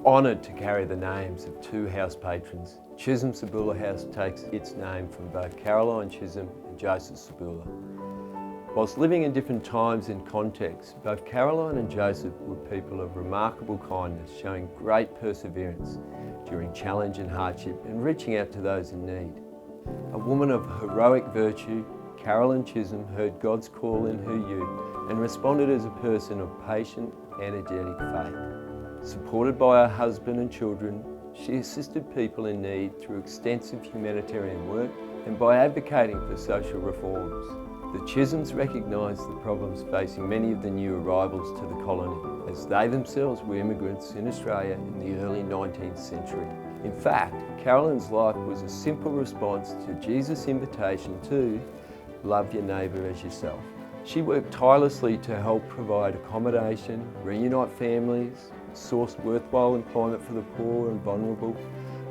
Honoured to carry the names of two house patrons, Chisholm Sabula House takes its name from both Caroline Chisholm and Joseph Sabula. Whilst living in different times and contexts, both Caroline and Joseph were people of remarkable kindness, showing great perseverance during challenge and hardship and reaching out to those in need. A woman of heroic virtue, Caroline Chisholm heard God's call in her youth and responded as a person of patient, energetic faith. Supported by her husband and children, she assisted people in need through extensive humanitarian work and by advocating for social reforms. The Chisholms recognised the problems facing many of the new arrivals to the colony, as they themselves were immigrants in Australia in the early 19th century. In fact, Caroline's life was a simple response to Jesus' invitation to love your neighbour as yourself. She worked tirelessly to help provide accommodation, reunite families, source worthwhile employment for the poor and vulnerable,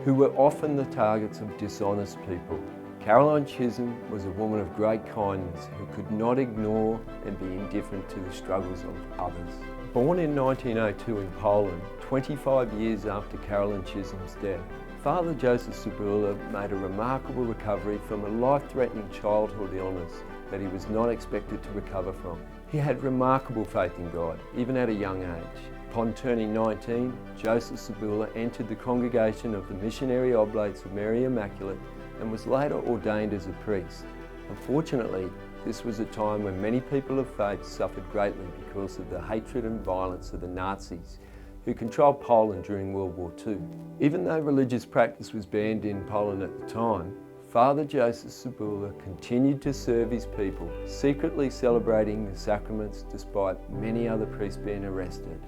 who were often the targets of dishonest people. Caroline Chisholm was a woman of great kindness who could not ignore and be indifferent to the struggles of others. Born in 1902 in Poland, 25 years after Caroline Chisholm's death, Father Joseph Sabula made a remarkable recovery from a life-threatening childhood illness that he was not expected to recover from. He had remarkable faith in God, even at a young age. Upon turning 19, Joseph Sabula entered the congregation of the Missionary Oblates of Mary Immaculate and was later ordained as a priest. Unfortunately, this was a time when many people of faith suffered greatly because of the hatred and violence of the Nazis, who controlled Poland during World War II. Even though religious practice was banned in Poland at the time, Father Joseph Sabula continued to serve his people, secretly celebrating the sacraments despite many other priests being arrested.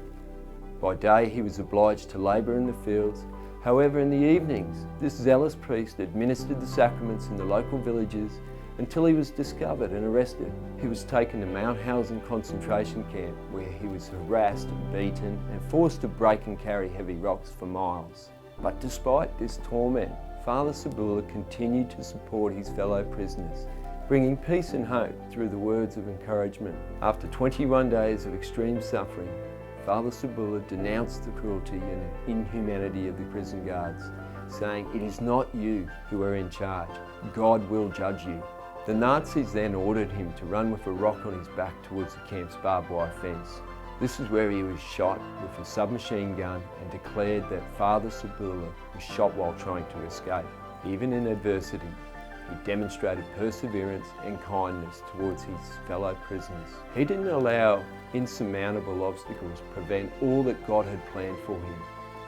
By day he was obliged to labour in the fields. However, in the evenings, this zealous priest administered the sacraments in the local villages until he was discovered and arrested. He was taken to Mauthausen concentration camp, where he was harassed, beaten and forced to break and carry heavy rocks for miles. But despite this torment, Father Sabula continued to support his fellow prisoners, bringing peace and hope through the words of encouragement. After 21 days of extreme suffering, Father Sabula denounced the cruelty and inhumanity of the prison guards, saying, "It is not you who are in charge. God will judge you." The Nazis then ordered him to run with a rock on his back towards the camp's barbed wire fence. This is where he was shot with a submachine gun and declared that Father Sabula was shot while trying to escape. Even in adversity, he demonstrated perseverance and kindness towards his fellow prisoners. He didn't allow insurmountable obstacles prevent all that God had planned for him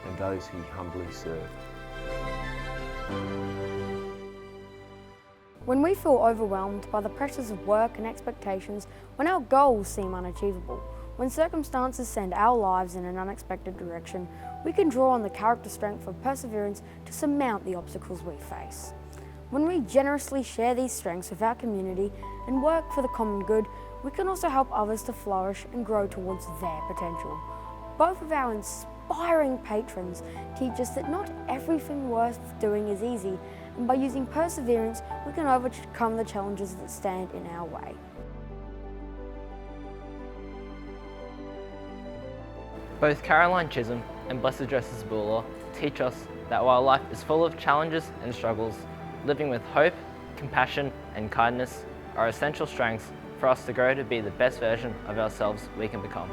and those he humbly served. When we feel overwhelmed by the pressures of work and expectations, when our goals seem unachievable, when circumstances send our lives in an unexpected direction, we can draw on the character strength of perseverance to surmount the obstacles we face. When we generously share these strengths with our community and work for the common good, we can also help others to flourish and grow towards their potential. Both of our inspiring patrons teach us that not everything worth doing is easy, and by using perseverance, we can overcome the challenges that stand in our way. Both Caroline Chisholm and Blessed Joseph Sabula teach us that while life is full of challenges and struggles, living with hope, compassion and kindness are essential strengths for us to grow to be the best version of ourselves we can become.